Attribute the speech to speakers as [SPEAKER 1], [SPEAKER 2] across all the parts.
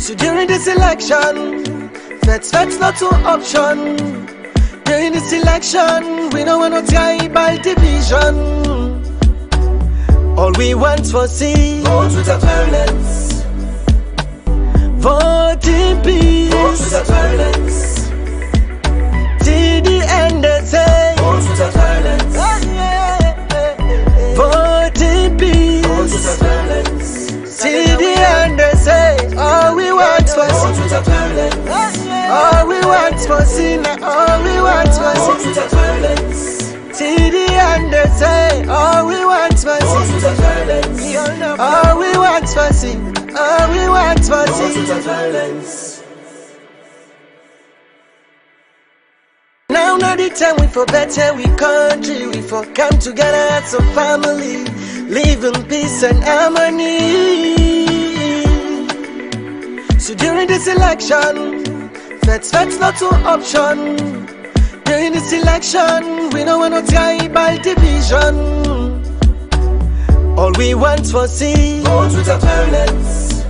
[SPEAKER 1] So during this election, that's not an option. During this election, we don't want no tribal division. All we want for see vote without violence. Vote in peace. Vote without violence. Till the end they say vote without violence. Vote in peace. Vote without violence. Till the end they say all we want for see vote without violence. All we want for see now. All we want for see vote without violence. Till the end they say all we want for see vote without violence. All we want for see. All we want for see vote without violence. Now not the time we for better we country. We for come together as a family, live in peace and harmony. So during this election, that's not an option. During this election, we don't want no tribal division. All we want for see vote without violence.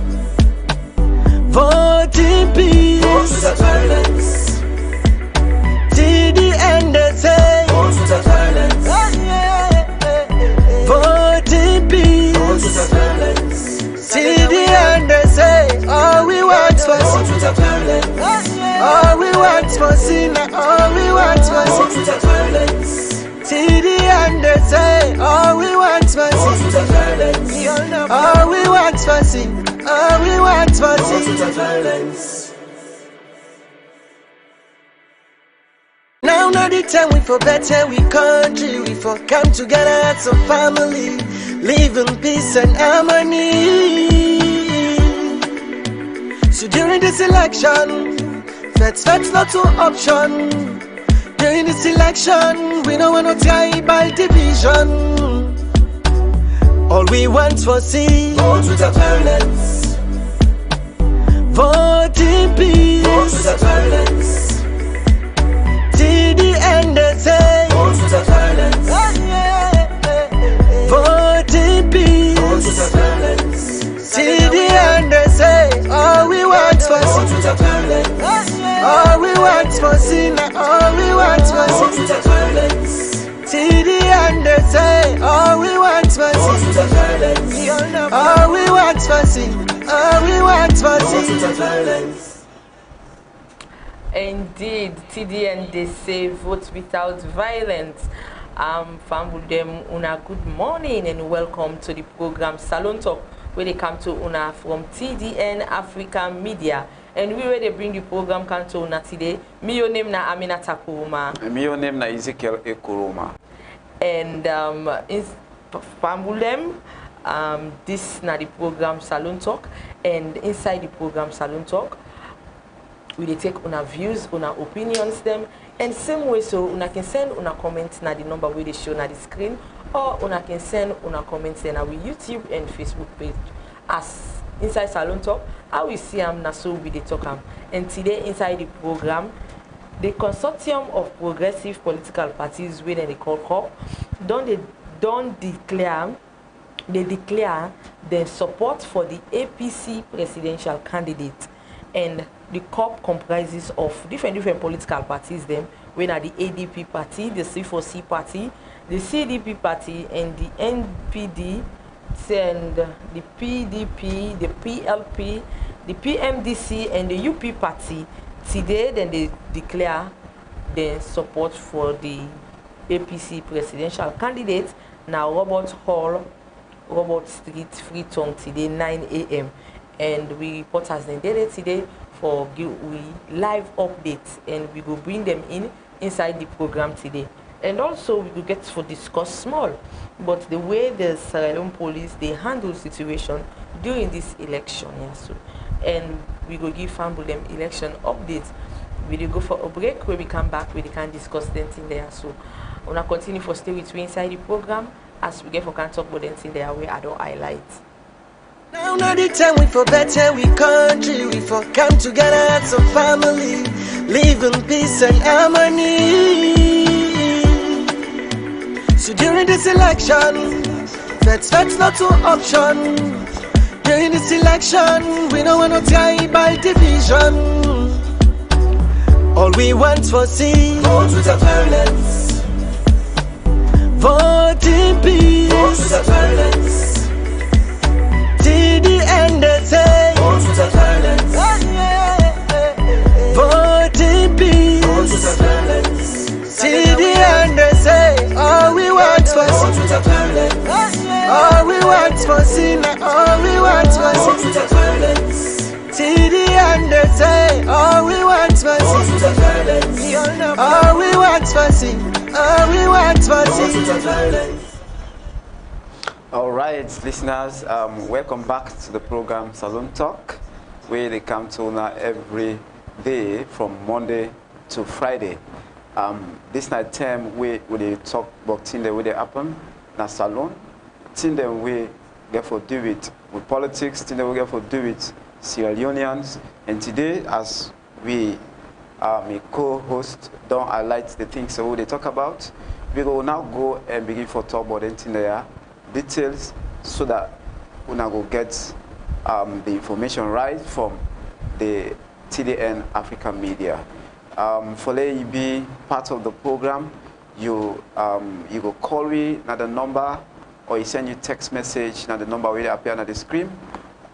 [SPEAKER 1] Vote in peace. Vote without violence. Till the end they say vote without violence. Vote in peace. Vote without violence. Till the end they say all we want for see vote without violence. All we want for see now. All we want for see vote without violence. Till the end they say all we want for see vote without violence. All we want for see. All we want for see vote without violence. Now not the time we for better we country. We for come together as a family, live in peace and harmony. So during this election, that's not an option. During this election, we don't want no tribal division. All we want for see vote without violence. Vote in peace. Vote without violence. Till the end they say vote without violence. Vote in peace. Vote without violence. Till the end they say all we want for see vote without violence. All we want for see now. All we want for see vote without violence. Till the end they say all we want for see vote without violence. All we want for see. All we want for see vote without violence.
[SPEAKER 2] Indeed, TDN they say vote without violence. Fambudem una good morning and welcome to the program Salone Talk, where they come to una from TDN African Media. And we where they bring the program come to una today. Me your name na Aminata Koroma.
[SPEAKER 3] And me your name na Ezekiel Koroma.
[SPEAKER 2] And Fambudem, this na the program Salone Talk, and inside the program Salone Talk, we take una views, una opinions them, and same way so una can send una comments na the number where they show na the screen, or una can send una comments na our YouTube and Facebook page. As inside Salone Talk, how we see na so we dey talk am. And today inside the program, the consortium of progressive political parties wey they call COP, don't declare their support for the APC presidential candidate. And the COP comprises of different political parties. Them, when are the ADP party, the C4C party, the CDP party, and the NPD, and the PDP, the PLP, the PMDC, and the UP party. Today, then they declare their support for the APC presidential candidate. Now, Robert Hall, Robert Street, Freetown today, 9 a.m. And we reporters then did it today for we live updates, and we will bring them inside the program today. And also we will get to discuss small, but the way the Salone police they handle situation during this election, yeah. So, and we will give them election updates. We will go for a break. Where we come back, we can discuss them in there. So, we will continue for stay with me inside the program as we get for can talk about them in there where I don't highlight.
[SPEAKER 1] Now not the time we for better we country. We for come together as a family, live in peace and harmony. So during this election, that's not an option. in this election, we don't want no tribal division. All we want for see, vote without violence. Vote in peace. Vote without violence. Till the end they say, vote without violence. Vote in peace. Vote without violence. Till the end they say, all we want for see, vote without violence. All we want for see, all we want for see, vote without violence. Till the end they say, all we want for see, vote without violence. All we want for see, all we want for see, vote without violence.
[SPEAKER 3] All right, listeners, welcome back to the program Salone Talk, where they come to now every day from Monday to Friday. This night time we talk about things that will happen na Salone, things that we get for do with politics, things that we get for do with Sierra Leoneans, and today as we my co-host don't highlight the things that we talk about, we will now go and begin for talk about anything there. Details so that we now go get the information right from the TDN Africa Media. For let you be part of the program, you go call me at the number, or you send you text message at the number will appear on the screen,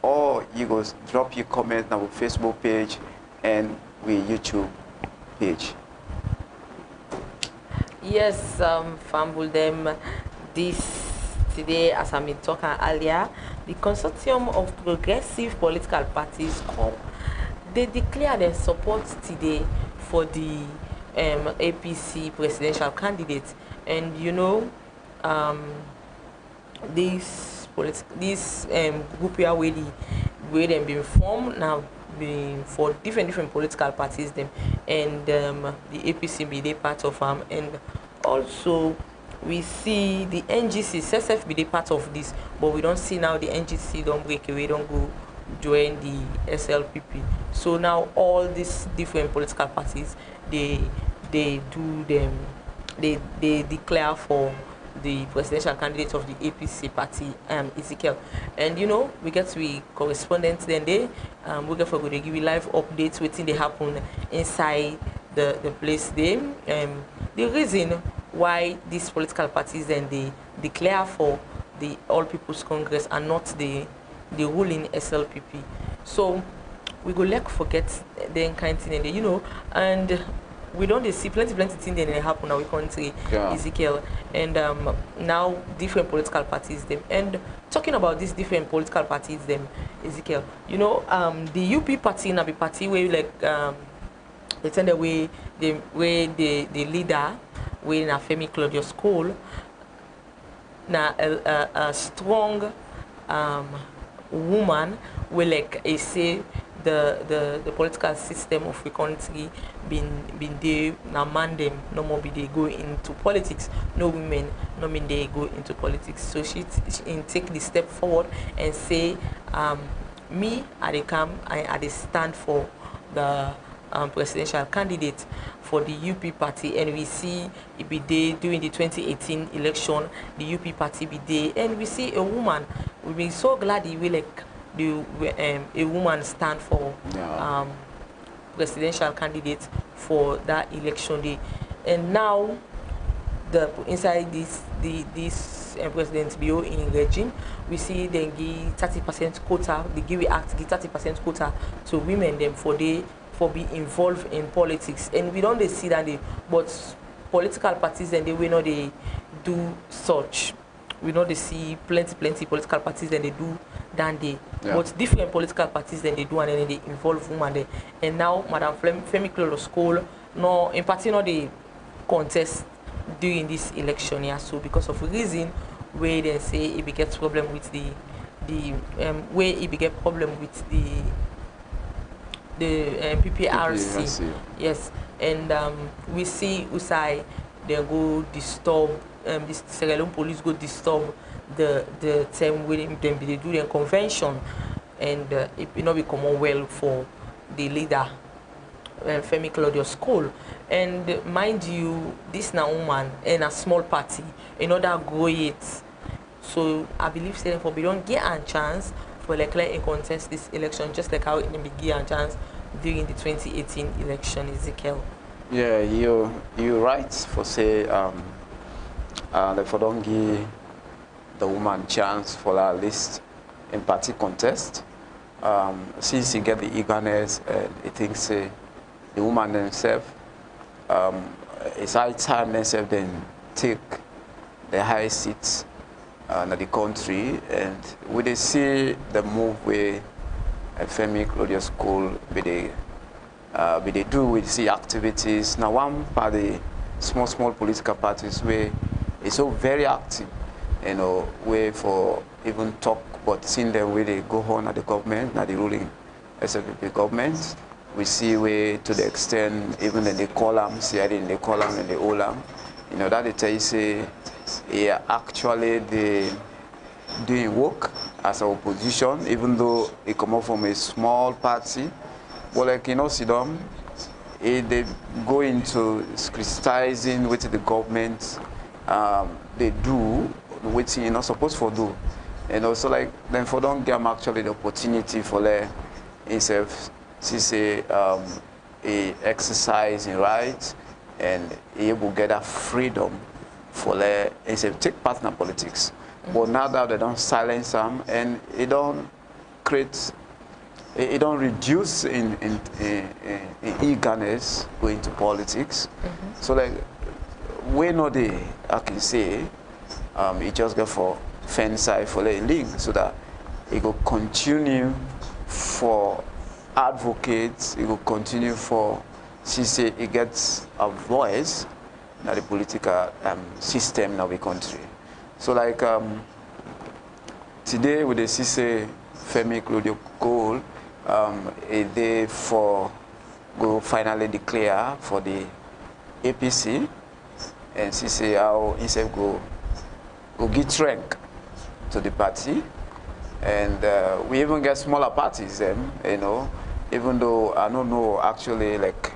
[SPEAKER 3] or you go drop your comment on our Facebook page and we YouTube page.
[SPEAKER 2] Yes, Fambul them this. Today, as I been talking earlier, the Consortium of Progressive Political Parties, COP, they declare their support today for the APC presidential candidate. And you know, this group here where them been formed now for different political parties them, and the APC be they part of them, and also we see the NGC, SSF be the part of this, but we don't see now the NGC don't break away, don't go join the SLPP. So now all these different political parties, they declare for the presidential candidate of the APC party, Ezekiel. And you know, we get to be correspondents then they we get for go to give you live updates waiting they happen inside the place there. The reason why these political parties then they declare for the All People's Congress and not the ruling SLPP. So we go like forget the kind thing and you know, and we don't see plenty things that happen in our country, yeah. Ezekiel, and now different political parties them. And talking about these different political parties them, Ezekiel, you know, the UP party na be party where like they tend the way the leader where na Femi Claudius School na a strong woman will like I say the political system of the country been there now man them no more be they go into politics, no women no mean they go into politics. So she take the step forward and say me I they stand for the presidential candidate for the UP party, and we see it be there during the 2018 election, the UP party be there, and we see a woman. We be so glad we like a woman stand for presidential candidate for that election day. And now inside this president BO in regime, we see they give 30% quota, they give 30% quota to women them for be involved in politics. And we don't see that but political parties and they will not they do such. We know they see plenty political parties and they do than they, yeah. But different political parties then they do and then they involve women there. And now Madam Femi Claudius School, no in particular they contest during this election, yeah. So because of a reason where they say it begets problem with the where it beget problem with the PPRC. Yes, and we see Usai they go disturb this Sierra Leone police go disturb the time when them they do their convention, and it will not become well for the leader Femi Claudius School. And mind you, this now woman in a small party in order to grow it. So I believe for we don't get a chance for Leclerc and contest this election, just like how it began a chance during the 2018 election, Ezekiel.
[SPEAKER 3] Yeah, you're right for say like for don't give the woman chance for our list in party contest. Since he get the eagerness, he thinks the woman themselves, it's high time themselves then take the high seats in the country, and we they see the move where Femi Claudius School they do with see activities. Now one part the small political parties where it's so very active, you know, way for even talk, but seeing them where they go on at the government, at the ruling SFP government, we see where to the extent even in the columns, see in the column and the olam, you know, that they tell you say, yeah, actually they doing work as an opposition, even though they come up from a small party. But like, you know, see them, they go into criticizing what the government they do, which you're not supposed to do. And also like, then for don't give them actually the opportunity for their himself, say, a exercise in rights and able to get that freedom for their take part in politics. But now that they don't silence them and it don't create, it don't reduce in eagerness going to politics. So like, we know I can say, it just go for fence side for the link so that it will continue for advocates, it will continue for, she say it gets a voice in the political system of the country. So like today with the CC Femi Claudio goal, a day for go finally declare for the APC, and CC how himself go get rank to the party, and we even get smaller parties you know, even though I don't know actually like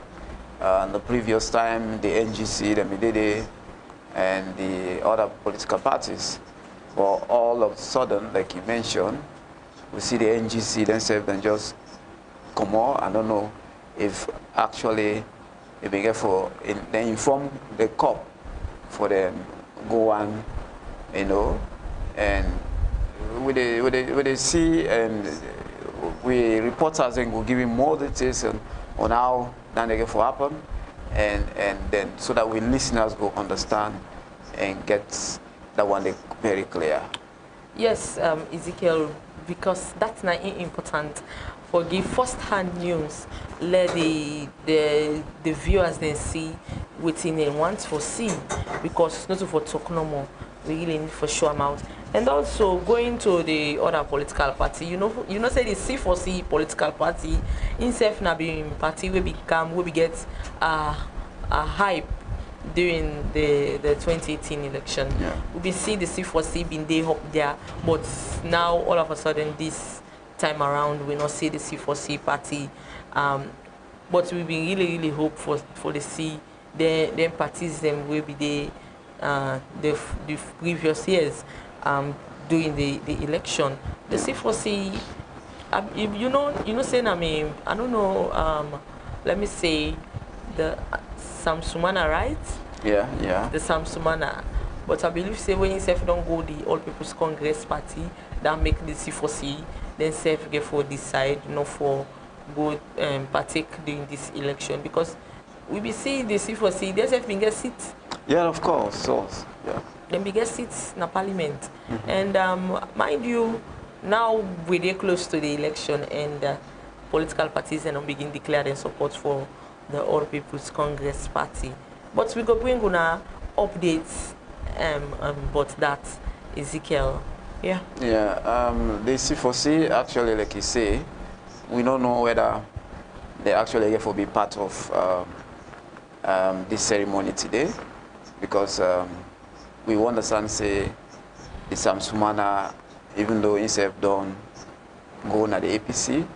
[SPEAKER 3] the previous time the NGC, the Midede, and the other political parties, but all of a sudden, like you mentioned, we see the NGC themselves and just come on. I don't know if actually they begin for they inform the COP for them go on, you know, and we see and we reporters and will give him more details on how that they get for happen, and then so that we listeners go understand and get that one very clear.
[SPEAKER 2] Yes, Ezekiel, because that's not important for give first-hand news. Let the viewers then see within they want for see, because not for talk no more. We really need for show amount. And also going to the other political party, you know say the C4C political party, instead na being party we get a hype during the 2018 election.
[SPEAKER 3] Yeah.
[SPEAKER 2] We see the C4C being there up there, but now all of a sudden this time around we not see the C4C party. But we been really hope for the C them parties them will be the previous years during the election. The C4C, you know saying I don't know, let me say the Samsumana, right?
[SPEAKER 3] Yeah.
[SPEAKER 2] The Samsumana. But I believe say when you don't go the All People's Congress party that make the C4C, then self get for decide, you know, for go partake during this election, because we be see the C4C, they self get seats.
[SPEAKER 3] Yeah, of course. Yeah.
[SPEAKER 2] Then we get seats in the parliament. And mind you, now we're there close to the election, and political parties and begin declare their support for the All People's Congress Party. But we go bring una updates about that, Ezekiel. Yeah.
[SPEAKER 3] Yeah. The C4C actually, like you say, we don't know whether they actually get to be part of this ceremony today, because we understand say the Samsumana, even though himself don't go na the APC,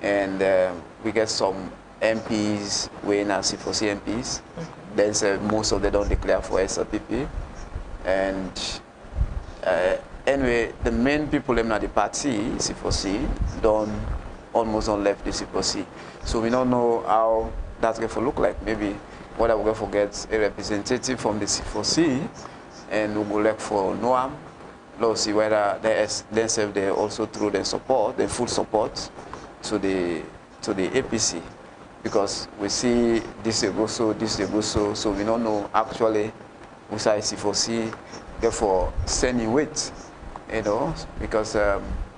[SPEAKER 3] and we get some MPs weighing as C4C MPs. Then most of them don't declare for SLPP, and anyway, the main people in the party, C4C, don't almost don't left the C4C. So we don't know how that's going to look like. Maybe whether we're going to get a representative from the C4C and we'll go look for Noam. Let's see whether they also through their support, their full support to the APC. Because we see this they go so we don't know actually we say C4C therefore sending weight, you know, because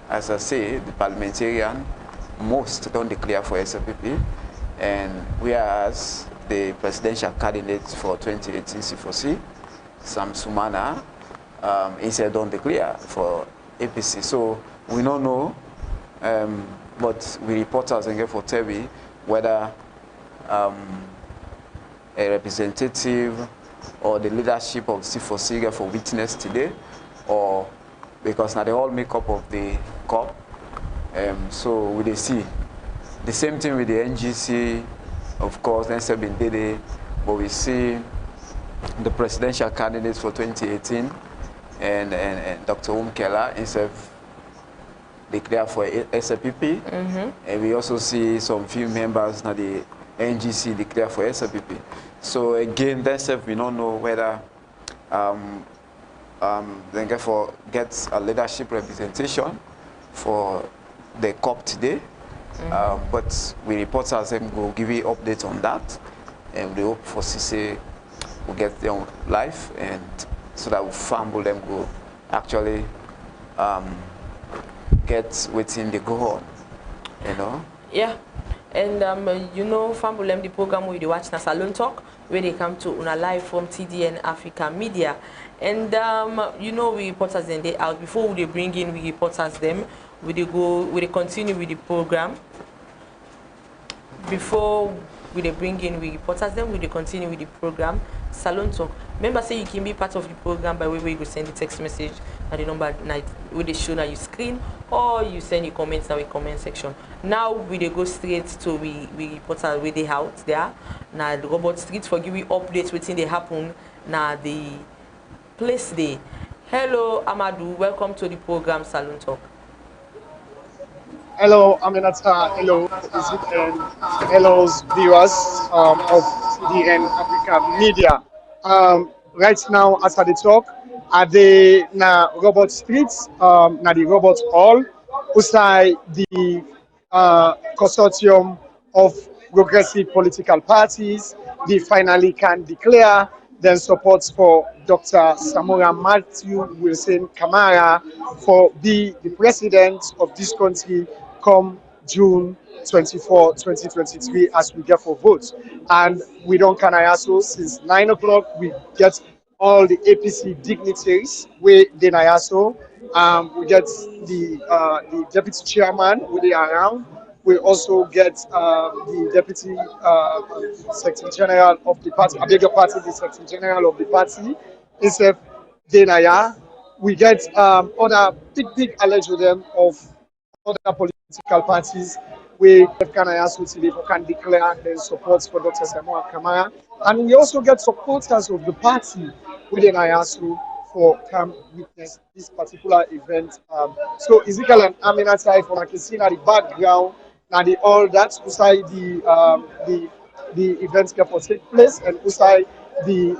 [SPEAKER 3] as I say, the parliamentarian most don't declare for SLPP, and whereas the presidential candidate for 2018 C4C, Sam Sumana, he said don't declare for APC. So we don't know, but we reporters and get for Tebi whether a representative or the leadership of C4C get for witness today, or because now they all make up of the COP. So we see the same thing with the NGC, of course, been Dede, but we see the presidential candidates for 2018 and Dr. Umkela himself declare for SLPP, and we also see some few members now the NGC declare for SLPP. So again, themselves we don't know whether they get a leadership representation for the COP today, but we reporters will give you updates on that, and we hope for CC will get them live, and so that we fumble them go actually get within the go on, you know.
[SPEAKER 2] Yeah, and you know, Fambulem, the program we watch na Salone Talk, where they come to una live from TDN Africa Media, and you know, we reporters then they out before we bring in we reporters them, we continue with the program. Before we bring in we reporters them, we continue with the program. Salone Talk. Remember, say you can be part of the program by way where you go send the text message at the number where they show on your screen, or you send your comments in the comment section. Now we go straight to we reporter where they out there. Now the robot street for giving updates within they happen. Now the place day. Hello Amadou, welcome to the program Salone Talk.
[SPEAKER 4] Hello, Aminata. Hello, Ezekiel. Hello, viewers of TDN Africa Media. Right now, as I talk, at the Robot Streets, na the Robot Hall, beside the consortium of progressive political parties, they finally can declare their support for Dr. Samora Matthew Wilson Kamara for be the president of this country come June 24, 2023 as we get for votes. And we don't can IASO since 9 o'clock. We get all the APC dignitaries with the IASO. We get the deputy chairman with the around. We also get the deputy secretary general of the party, I beg your pardon, the secretary general of the party, Isef Denaya. We get other big alleged with them of other political parties we can also can declare their support for Dr. Samuel Kamara. And we also get supporters of the party within IASU for come witness this particular event. So Ezekiel and Aminata, if I can see now the background, now the all that beside the events that will take place, and beside the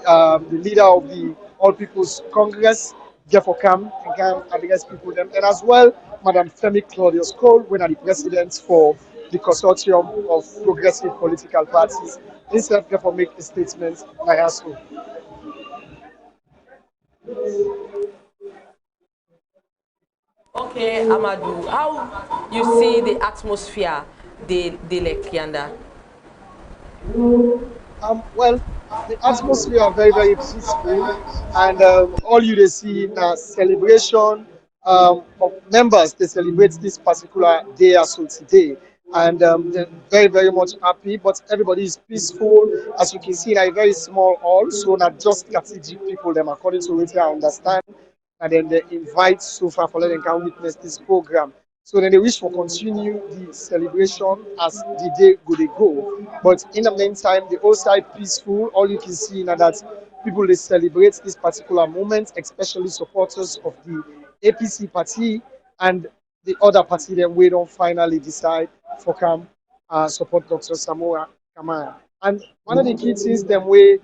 [SPEAKER 4] leader of the All People's Congress, Jeffo Kam, and can address people them, and as well, Madam Femi Claudius Cole, when are the president for the consortium of progressive political parties. Instead, therefore, make a statement. I ask you.
[SPEAKER 2] Okay, Amadou, how you see the atmosphere they like yonder?
[SPEAKER 4] Well, the atmosphere are very peaceful, and all you see now celebration of members. They celebrate this particular day as well today, and they're very much happy. But everybody is peaceful, as you can see, like very small hall, so not just strategic people. Them according to what I understand, and then they invite so far for them can witness this program. So then they wish for continue the celebration as the day go. But in the meantime, the whole side peaceful. All you can see now that people they celebrate this particular moment, especially supporters of the APC party and the other party then we don't finally decide for come support Dr. Samoa Kamara. And one of the key things then we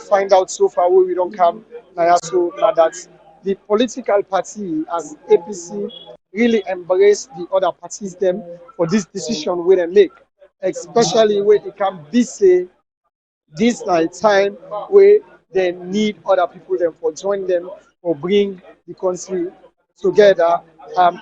[SPEAKER 4] find out so far where we don't come now now that the political party as APC really embrace the other parties them for this decision where they make, especially when it can be say this like time where they need other people them for join them or bring the country together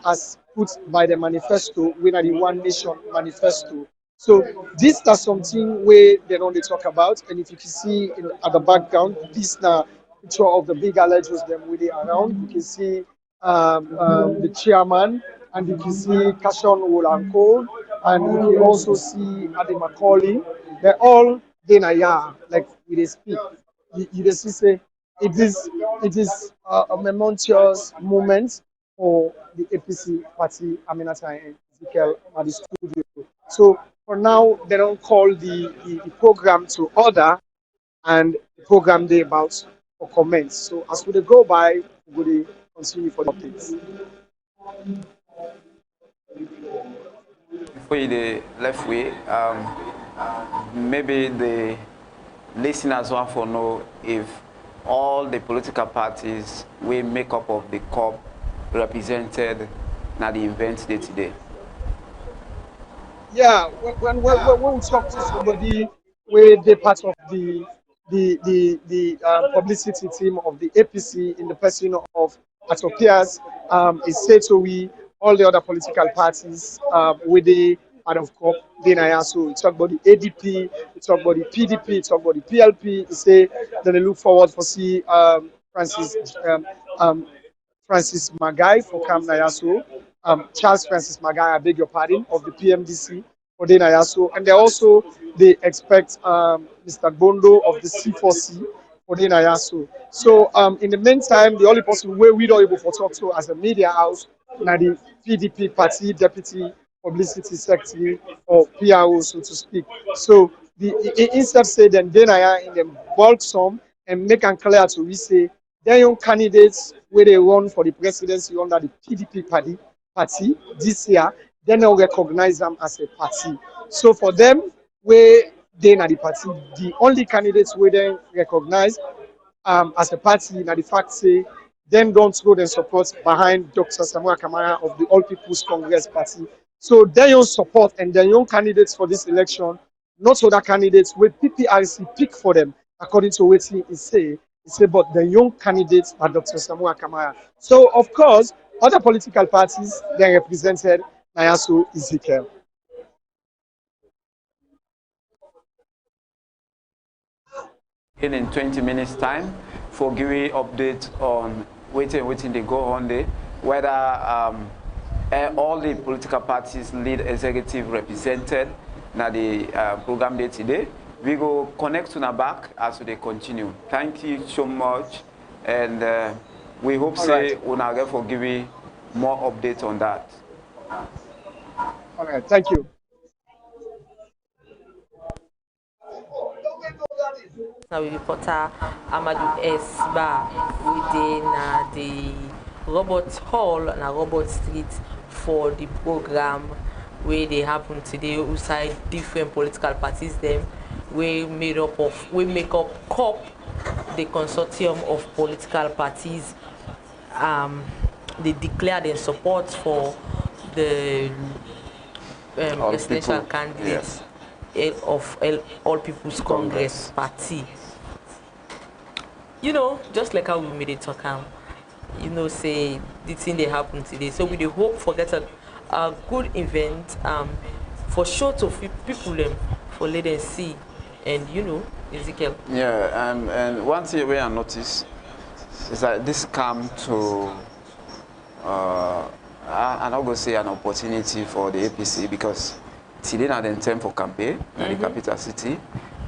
[SPEAKER 4] as put by the manifesto, when are the One Nation manifesto. So this is something where they don't they talk about, and if you can see at the background, this now picture of the big allegiance them with it around. You can see the chairman, and you can see Kashon Wolanko, and you can also see Adi Macaulay. They're all in a yard, like we they speak. You just say it is a momentous moment for the APC party, Aminata and Ezekiel at the studio. So for now, they don't call the program to order, and the program they about for comments. So as we go by, we will continue for the updates.
[SPEAKER 3] Before you the left way, maybe the listeners want to know if all the political parties will make up of the COP represented at the event day today.
[SPEAKER 4] Yeah, when we talk to somebody where they part of the publicity team of the APC in the person of Atopias, is said to we all the other political parties with the part of COP. Then I also we talk about the ADP, we talk about the PDP, we talk about the PLP. They say that they look forward for see um, Francis Magai for Cam Nayaso, Charles Francis Magai, I beg your pardon, of the PMDC for the Nayaso, and they expect Mr. Bondo of the C4C for the Nayaso. So in the meantime, the only person where we don't able to talk to as a media house, now the PDP party deputy publicity secretary or PRO, so to speak. So instead say then I are in the bulk sum and make and clear to we say their young candidates where they run for the presidency under the PDP party this year, they now recognize them as a party. So for them, where they are the party, the only candidates where they recognize as a party, now the fact say, then don't go and support behind Dr. Samuel Kamara of the All People's Congress Party. So their own support and their own candidates for this election, not other candidates where PPRC pick for them, according to what he say. He say, but the young candidates are Dr. Samuel Kamara. So of course, other political parties they represented Nayasu Ezekiel.
[SPEAKER 3] In 20 minutes time for giving update on waiting they go on there, whether all the political parties lead executive represented na the program day today. We go connect to the back as they continue. Thank you so much, and we hope say we now get for giving more updates on that.
[SPEAKER 4] All right, thank you.
[SPEAKER 2] Now reporter Amadou S. Bar within the Robert Hall and Robert Street for the program where they happen today outside different political parties them we make up COP, the consortium of political parties. They declared their support for the presidential candidates. Yes. Of All People's Congress Party. You know, just like how we made it talk you know, say the thing they happened today. So we hope for get a good event for sure to people them for let them see, and you know, Ezekiel.
[SPEAKER 3] Yeah, and one thing we I notice is that this come to I'm not gonna say an opportunity for the APC because today not the time for campaign in the capital city,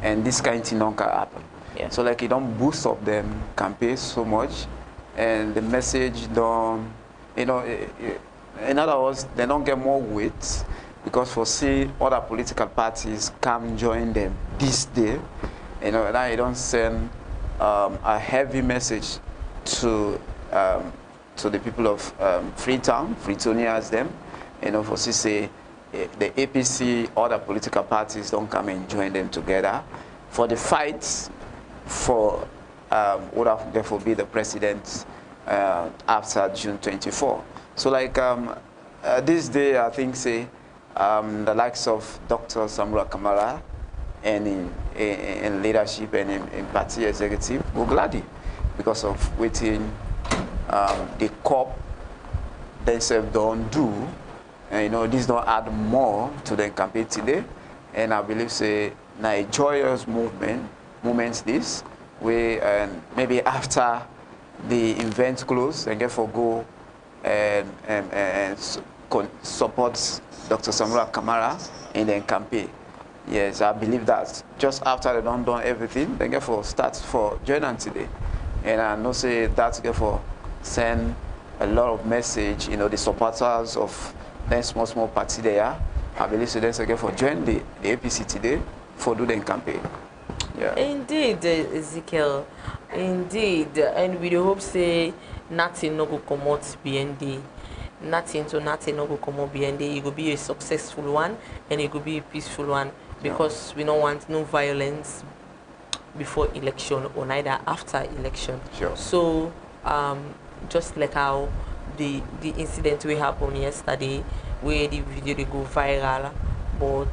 [SPEAKER 3] and this kind of thing don't happen. Yeah. So like it don't boost up them campaign so much, and the message don't, you know, in other words, they don't get more weight because for see other political parties come join them this day, you know, now you don't send a heavy message to to the people of Freetown, Freetonia as them, for say the APC, other political parties don't come and join them together for the fight for would have therefore be the president after June 24. So like this day, I think say the likes of Dr. Samura Kamara and in leadership and in party executive go gladly because of waiting the COP themselves don't do. And, this don't add more to the campaign today. And I believe say now a joyous moments this where maybe after the event close and therefore go and support Dr. Samura Kamara in the campaign. Yes, I believe that just after they don't done everything, they therefore start for joining today. And I know say that therefore send a lot of message, the supporters of the small party there. I believe so then again for join the APC today for do the campaign. Yeah.
[SPEAKER 2] Indeed, Ezekiel. Indeed. And we hope say nothing no go come out BND. Nothing no go come out BND. It will be a successful one and it will be a peaceful one because we don't want no violence before election or neither after election.
[SPEAKER 3] Sure.
[SPEAKER 2] So just like how the incident we happened yesterday where the video they go viral, but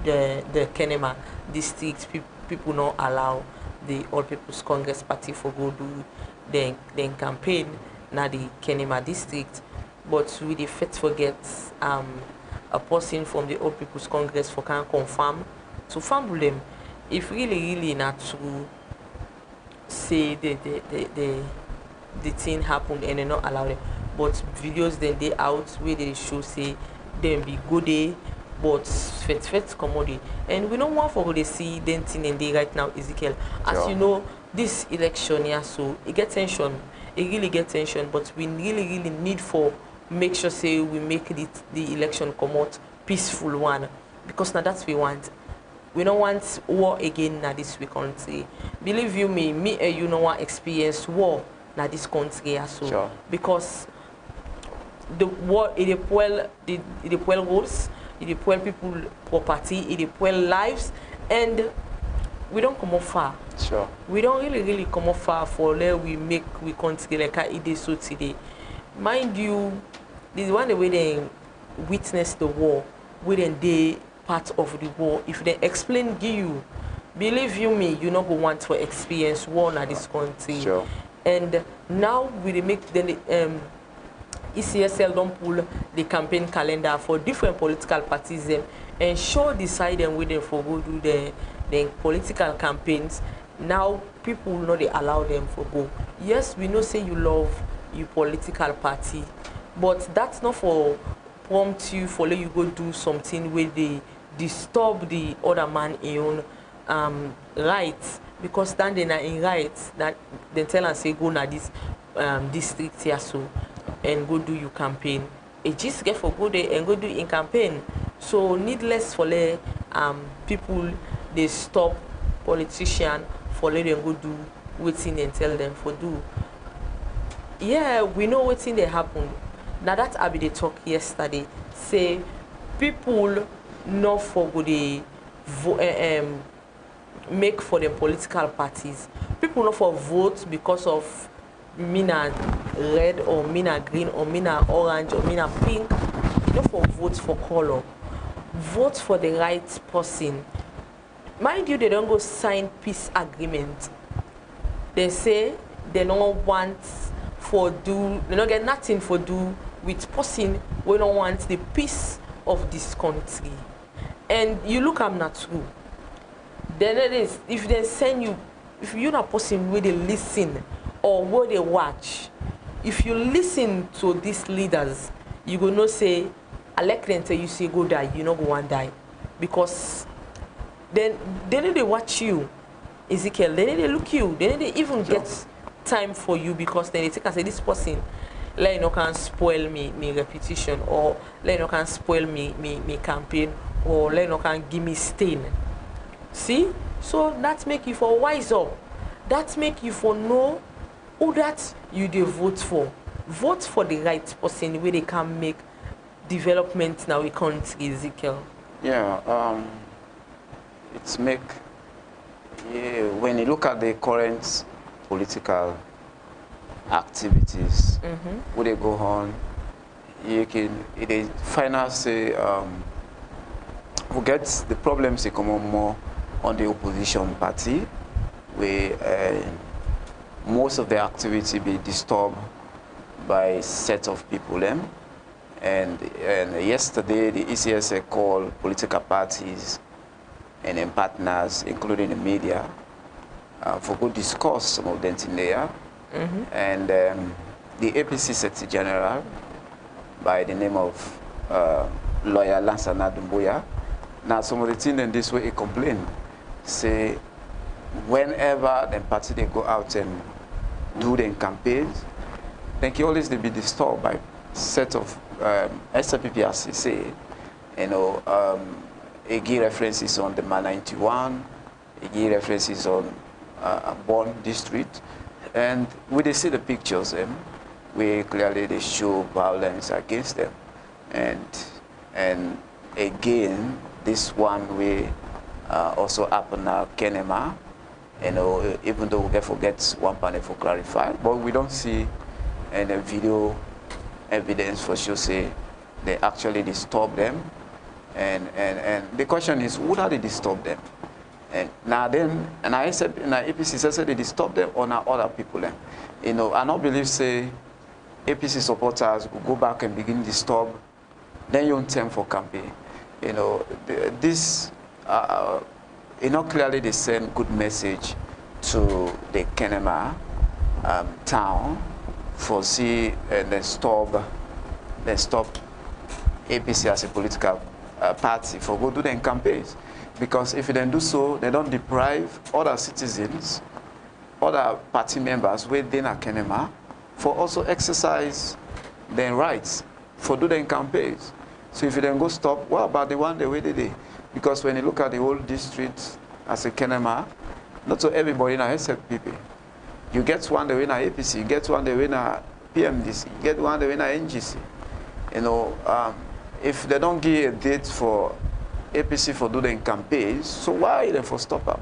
[SPEAKER 2] the Kenema district people not allow the All People's Congress Party for go do the campaign na the Kenema district, but we the first forget a person from the All People's Congress for can confirm to fumble them if really not to say the thing happened and they not allow them, but videos then they out where they show say them be good day but fet commodity and we don't want for they see them thing and they right now Ezekiel as you know this election here so it get tension, it really get tension, but we really need for make sure say we make the election come out peaceful one because now that's we want. We don't want war again now this country. Believe you me and you know want experience war now this country also because the war it spoil roads, it spoil people property, it spoil lives, and we don't come off far.
[SPEAKER 3] Sure.
[SPEAKER 2] We don't really come off far for where we make we country like it is so today. Mind you, this is one the way they witness the war, within they part of the war. If they explain to you, believe you me, you not go want to experience war in this country.
[SPEAKER 3] Sure.
[SPEAKER 2] And now we make the ECSL don't pull the campaign calendar for different political parties and show decide them with them for go do the political campaigns. Now people will not allow them for go. Yes, we know say you love your political party, but that's not for prompt you for let you go do something where they disturb the other man in own rights, because standing in rights that they tell and say go na this district here so and go do your campaign. It just get for go there and go do in campaign. So needless for let people they stop politician for let them go do waiting and tell them for do. Yeah, we know what thing they happen. Now that I be the talk yesterday. Say people not for go they make for the political parties. People not for vote because of mina red or mina green or mina orange or mina pink. Not for vote for color. Vote for the right person. Mind you, they don't go sign peace agreement. They say they don't want for do, they don't get nothing for do with person we don't want the peace of this country. And you look I'm not true. Then it is if they send you, if you're not person where they listen or where they watch, if you listen to these leaders, you go not say elect them till you say go die, you not go and die. Because then they watch you, Ezekiel, then they look you, then they even get time for you because then they take and say this person let you know can spoil me reputation, or let you know can spoil me campaign, or let you know can give me stain. See? So that make you for wise up. That make you for know who that you dey vote for the right person where they can make development now we country, Ezekiel.
[SPEAKER 3] Yeah, it's make, when you look at the current political activities, where they go on, you can, they finally say, who gets the problems they come on more on the opposition party, where most of the activity be disturbed by a set of people them. And yesterday, the ECSA called political parties and then partners, including the media, for good discuss some of them in there. And the APC Secretary General, by the name of lawyer Lansana Dumbuya, now some of the things in this way he complained, say whenever the party they go out and do their campaigns, then he always they be disturbed by set of SPP as he say, you know, he give references on the Man 91, he give references on Bonn district, and when they see the pictures, we clearly they show violence against them, and again this one way also happen at Kenema, you know, even though we forget one panel for clarify, but we don't see any video evidence for sure say they actually disturb them, and the question is, would they disturb them? And now then, and I said in our APC said they disturb them or now other people them, you know. I don't believe say APC supporters will go back and begin disturb, then you term for campaign, you know. This you know, clearly they send good message to the Kenema town for see and then stop APC as a political party for go do their campaigns, because if they do so, they don't deprive other citizens, other party members within a Kenema for also exercise their rights for do their campaigns. So if you then go stop, what about the one the way they did? Because when you look at the whole district as a Kenema, not so everybody in a SFPP. You get one the winner APC, you get one the winner PMDC, you get one the winner NGC. You know, if they don't give a date for APC for doing campaigns, so why they for stop up?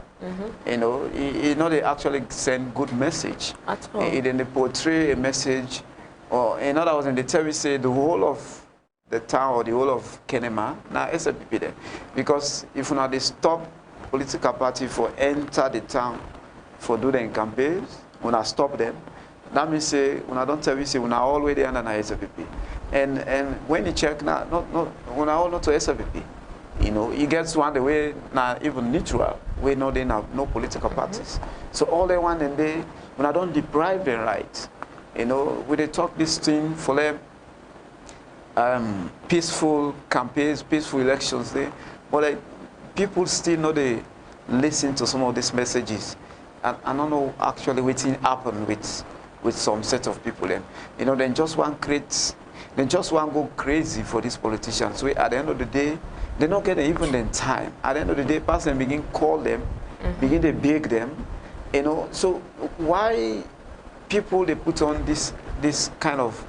[SPEAKER 3] You know, they actually send good message.
[SPEAKER 2] At all.
[SPEAKER 3] Then they portray a message, or in other words, they tell you say the whole of the town or the whole of Kenema now SFPP there, because if now they stop political party for enter the town for doing campaigns, when I stop them, that means say when I don't tell you say when I always there under SFPP, and when you check now, when I all not to SFPP, you know, it gets one the way now even neutral, we know they have no political parties. So all they want and they when I don't deprive their rights, you know, when they talk this thing for them. Peaceful campaigns, peaceful elections there, but people still know they listen to some of these messages, and I don't know actually what happened with some set of people. Then, you know, then just one go crazy for these politicians. So at the end of the day, they don't get even the time. At the end of the day, person begin call them, begin to beg them, you know. So why people they put on this kind of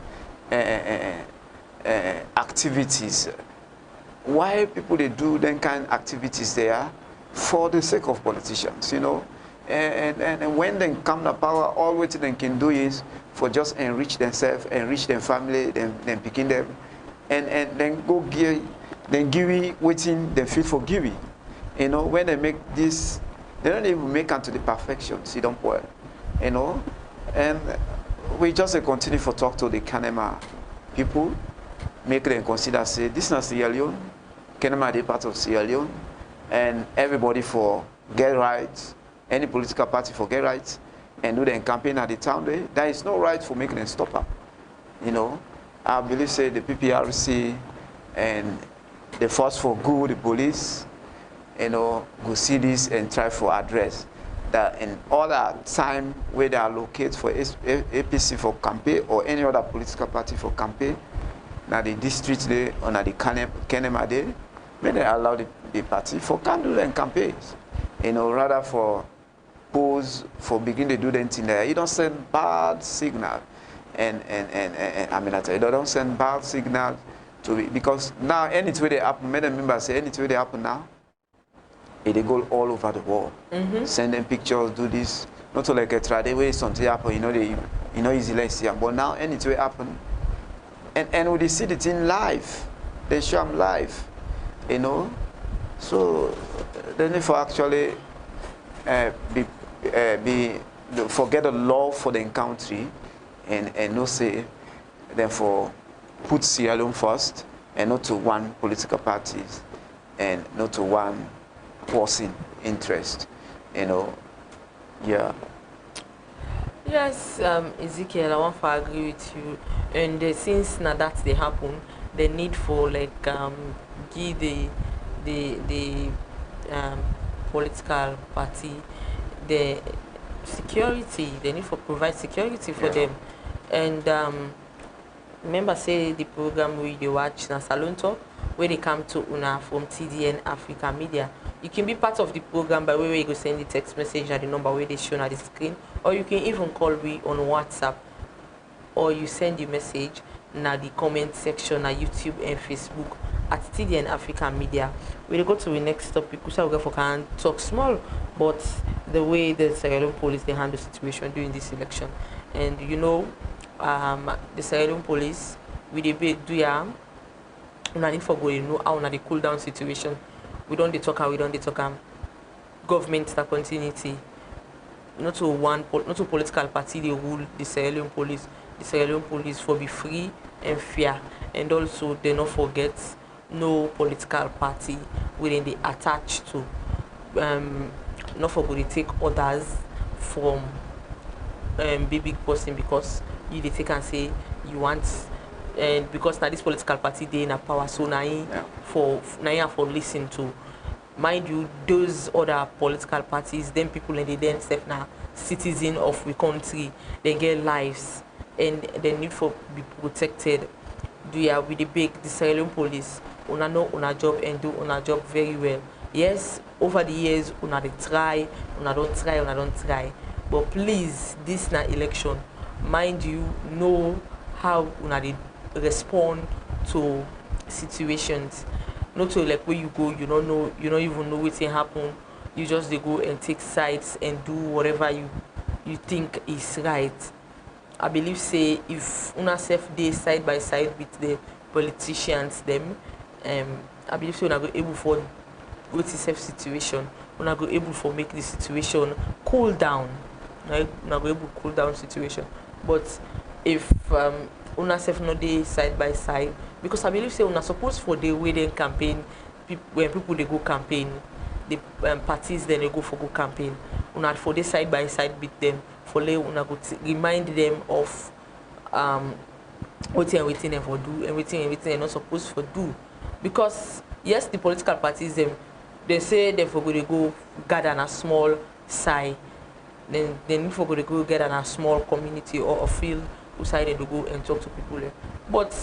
[SPEAKER 3] activities? Why people they do them kind of activities there for the sake of politicians, you know? And when they come to power, all what they can do is for just enrich themselves, enrich their family, then picking them, and then go give waiting they feel for giving. You know, when they make this, they don't even make it to the perfection. See, don't point, you know. And we just continue for talk to the Kenema people. Make them consider, say, this is not Sierra Leone, Kenema is part of Sierra Leone, and everybody for get rights, any political party for get rights, and do their campaign at the town day. There is no right for making them stop up. You know, I believe, say, the PPRC and the Force for Good, the police, you know, go see this and try for address that in other time where they are located for APC for campaign or any other political party for campaign, now the district there or now the Kenema there, may they allow the party for candle and campaigns, you know, rather for pose for begin to do the thing there, you don't send bad signal. And Aminata, you don't send bad signal to it, because now anything they happen, many members say anything they happen now, they go all over the world. Send them pictures, do this. Not to like a trade way something happen, you know easily see them. But now anything happen, and when they see the thing live, they show them live, you know. So they need for actually forget the love for the country, and not say, therefore, put Sierra Leone first, and not to one political parties, and not to one person interest, you know. Yeah.
[SPEAKER 2] Yes, Ezekiel, I want to agree with you. And since now that they happen, the need for like give the political party the security. They need for provide security for them. And remember, say the program we watch na Salone Talk, where they come to una from TDN Africa Media. You can be part of the program by way where you go send the text message at the number where they show on the screen, or you can even call me on WhatsApp, or you send the message na the comment section at YouTube and Facebook at TDN Africa Media. We'll go to the next topic, which I'll go for can talk small, but the way the Sierra Leone police they handle the situation during this election. And you know, the Sierra Leone police with the big do ya una need for go you know how na the cool down situation. We don't talk government that continuity. Not to political party they rule the Sierra Leone police. The Sierra Leone police for be free and fair, and also they not forget no political party within they attach to. Not for they take orders from big person because you they take and say you want, and because now this political party they in a power, so now for listen to. Mind you, those other political parties, then people and they themselves now citizen of the country, they get lives and they need for be protected. Do you with the Sierra Leone police? Una know una job and do una job very well. Yes, over the years una they try, una don't try. But please, this na election. Mind you, know how una they respond to situations. Not to like where you go, you don't even know what's happen. You just they go and take sides and do whatever you think is right. I believe say if una self day side by side with the politicians them, I believe so una go able for go to self situation, una go able for make the situation cool down. Right? Una go able cool down situation. But if una self no day side by side, because I believe say una supposed for the way they campaign, when people they go campaign, the parties then they go for go campaign. Una for the side by side with them, for lay una go remind them of what and everything they for do, everything they're not supposed for do. Because yes, the political parties they say they for go gather in a small side, then they need for go gather in a small community or a field outside they go and talk to people there. But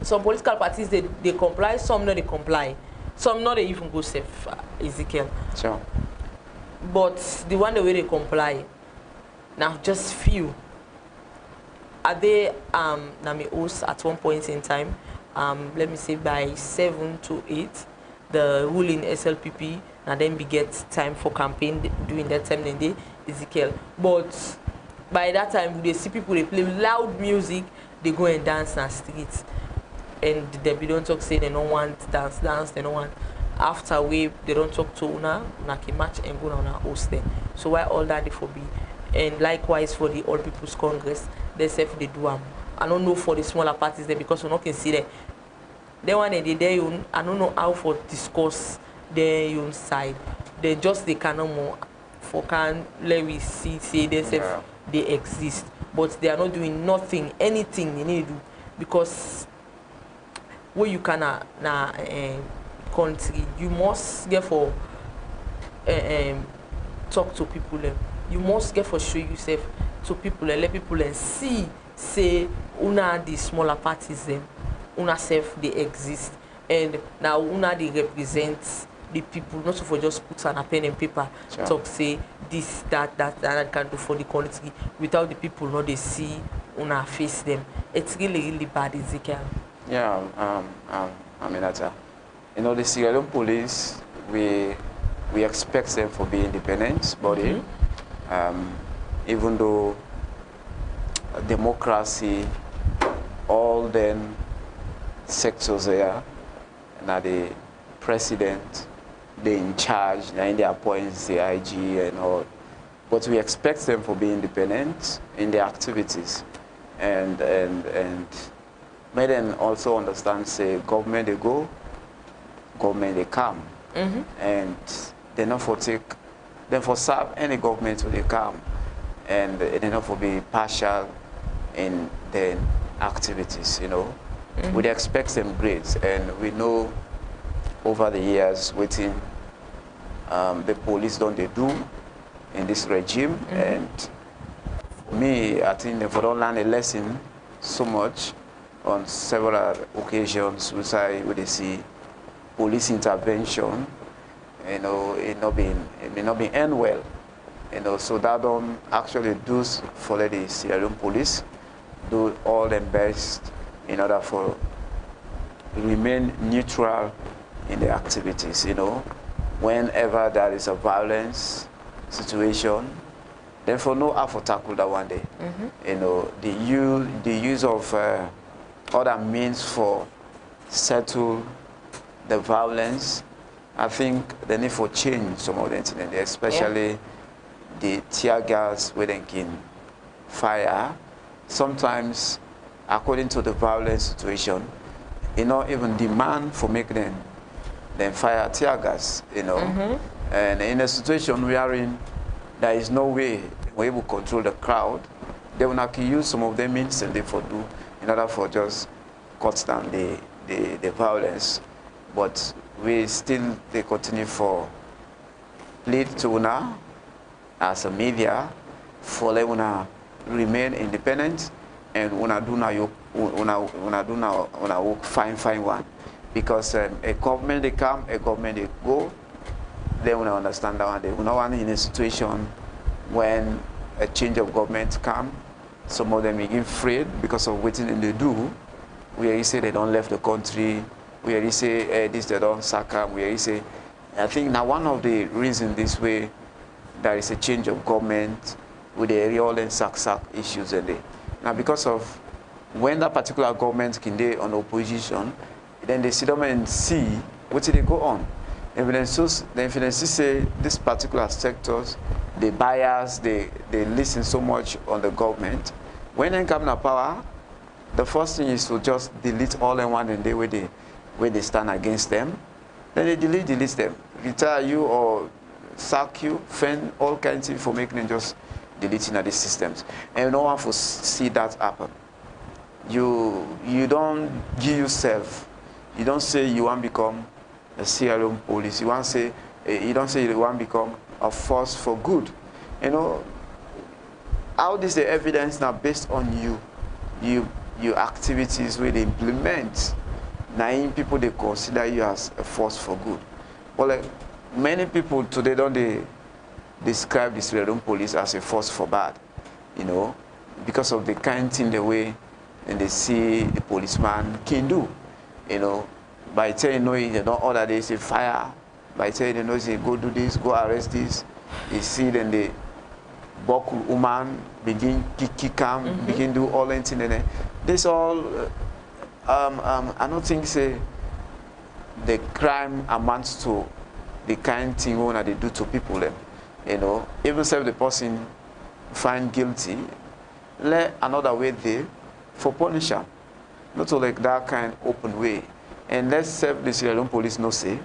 [SPEAKER 2] some political parties they comply, some not they comply, some not they even go safe, Ezekiel.
[SPEAKER 3] Sure.
[SPEAKER 2] But the one the way they comply, now just few. Are they Nami hosts at one point in time, let me say by 7 to 8, the ruling SLPP now then beget time for campaign during that time then they Ezekiel. But by that time they see people they play loud music, they go and dance on the streets. And they don't talk say they don't want dance, they don't want after we they don't talk to una can match and go on host them. So why all that they forbid? And likewise for the All People's Congress, they say they do I don't know for the smaller parties there because we not can see that. They want they I don't know how for discuss their own side. They just they cannot more for can let we see say they say they exist, but they are not doing nothing, anything they need to do because where you can country, you must get for talk to people. You must get for show yourself to people and let people and see say una the smaller parties them una self they exist and now una they represent the people, not to for just put on a pen and paper,
[SPEAKER 3] Sure.
[SPEAKER 2] talk say this, that I can do for the country without the people not they see una face them. It's really bad, Ezekiel.
[SPEAKER 3] Yeah, Aminata. You know, the Sierra Leone police, we expect them to be independent body, even though democracy, all them sectors there, now the president, they in charge, and they appoint the IG and all. But we expect them to be independent in their activities, and may them also understand, say, government they go, government they come, and they not for take, then for serve any government when they come, and they not for be partial in their activities, you know. We expect them grades, and we know over the years waiting the police don't they do in this regime, and me, I think they don't learn a lesson so much on several occasions which we see police intervention, you know, it may not be end well, you know, so that don't actually do for the Sierra Leone police do all their best in order for remain neutral in the activities, you know. Whenever there is a violence situation, therefore no how to tackle that one day. You know, the use of other means for settle the violence, I think they need for change some of the incidents, especially the tear gas where they can fire. Sometimes, according to the violence situation, you know, even demand for making them fire tear gas, you know. And in a situation wherein there is no way we're able to control the crowd, they will not use some of them means and they for do in order for just cut down the violence. But we still they continue for lead to una as a media for let una remain independent and una do na work fine one, because a government they come, a government they go, they wanna understand that one. They wanna want in a situation when a change of government come, some of them begin afraid because of what they do. Where you say they don't left the country, where you say this they don't sack them, where you say, I think now one of the reasons this way there is a change of government with the real and sack issues in there. Now because of when that particular government can be on opposition, then they sit down and see what they go on. If they say this particular sectors, the bias, they listen so much on the government. When they come to power, the first thing is to just delete all in one and day where they stand against them. Then they delete them, retire you or sack you, fend all kinds of information and just deleting of these systems. And no one will see that happen. You don't give yourself. You don't say you want to become a Sierra Leone police. You want to say you don't say you want to become a force for good. You know, how this the evidence now based on your activities where they implement. Now people they consider you as a force for good. But like many people today don't they describe the Sierra Leone police as a force for bad, you know, because of the kind thing the way and they see the policeman can do, you know, by telling you they don't order this, they fire, by telling you say go do this, go arrest this, you see then they buckle woman, begin kick him, begin do all that thing, and this all I don't think say the crime amounts to the kind thing that they do to people them. You know, even if the person find guilty, let another way there for punish them. Not to like that kind open way. And let's say the Sierra Leone police no say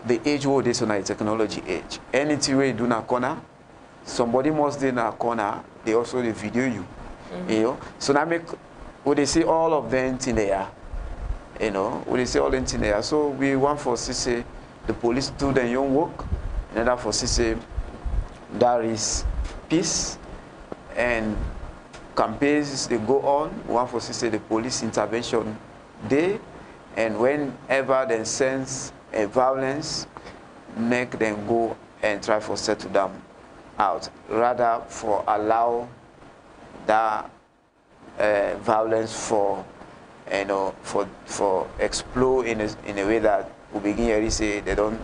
[SPEAKER 3] the age where this on a technology age. Anything where you do na corner, somebody must do na corner, they also they video you. You know. So now make would they see all of them in there. You know, would they see all them in there. So we want for say the police do their own work, in order for say there is peace and campaigns they go on. One for say the police intervention day, and whenever they sense a violence, make them go and try for settle them out, rather for allow that violence for for explode in a way that we begin to say they don't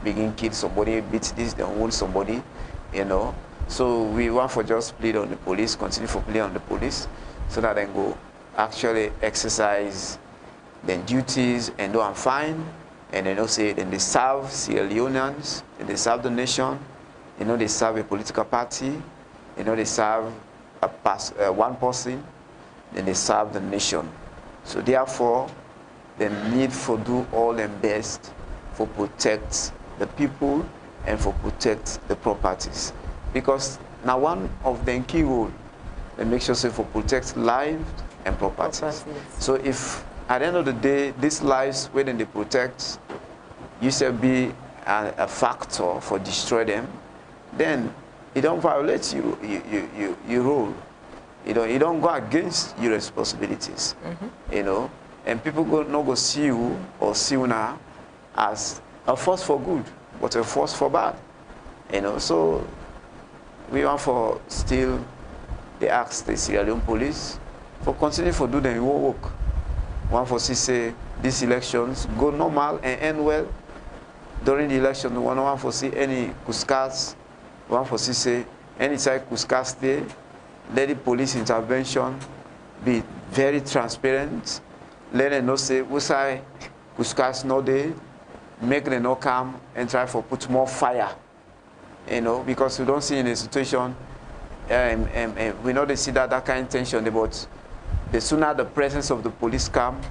[SPEAKER 3] begin kill somebody, beat this, they wound somebody, So we want for just plead on the police, continue for plead on the police, so that they go actually exercise their duties and do and fine, and say then they serve Sierra Leoneans, and they serve the nation, they serve a political party, they serve one person, then they serve the nation. So therefore, they need for do all their best for protect the people and for protect the properties. Because now one of the key role, they make sure for protect lives and properties. So if at the end of the day, these lives, when they protect, you should be a factor for destroy them, then you don't violate your role. You don't go against your responsibilities. And people not go see you or see you now as a force for good, but a force for bad. So we want for still they ask the Sierra Leone police for continue for do their work. One for say these elections go normal and end well. During the election, one for see any kuskas, one for say any type kuskas stay. Let the police intervention be very transparent. Let them know say we say kuskas no day, make them no come and try for put more fire. Because we don't see in a situation, we know they see that kind of tension, but the sooner the presence of the police come,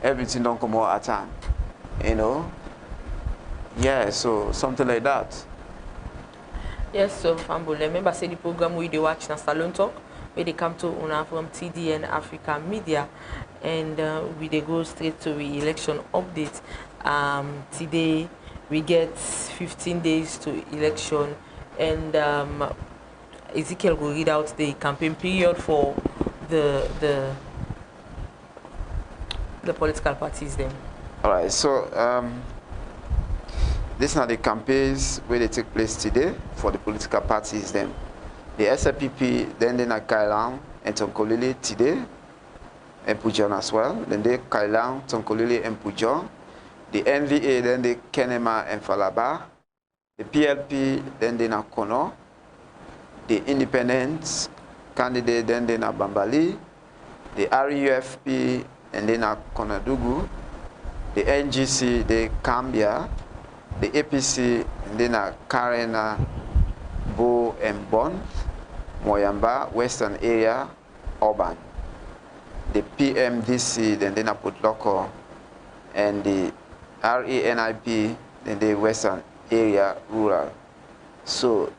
[SPEAKER 3] everything don't come out at time. Yeah, so something like that.
[SPEAKER 2] Yes, so Fambule, remember say the program we dey watch na Salone Talk, where they come to una from TDN Africa Media, and we dey go straight to the election update. Today we get 15 days to election, and Ezekiel will read out the campaign period for the political parties then.
[SPEAKER 3] All right, so these are the campaigns where they take place today for the political parties then. The SLPP, then they na Kailang and Tonkolili today, and Pujon as well. Then they Kailang, Tonkolili and Pujon. The NVA, then they Kenema and Falaba. The PLP, then they na Kono. The Independents candidate, then they na Bambali. The RUFP, and then na Konadugu. The NGC, they Cambia. The APC, and then na Karena, Bo and Bon. Moyamba, Western Area, Urban. The PMDC, then they na Putloko. And the RANIP, then the Western Area, Rural. So,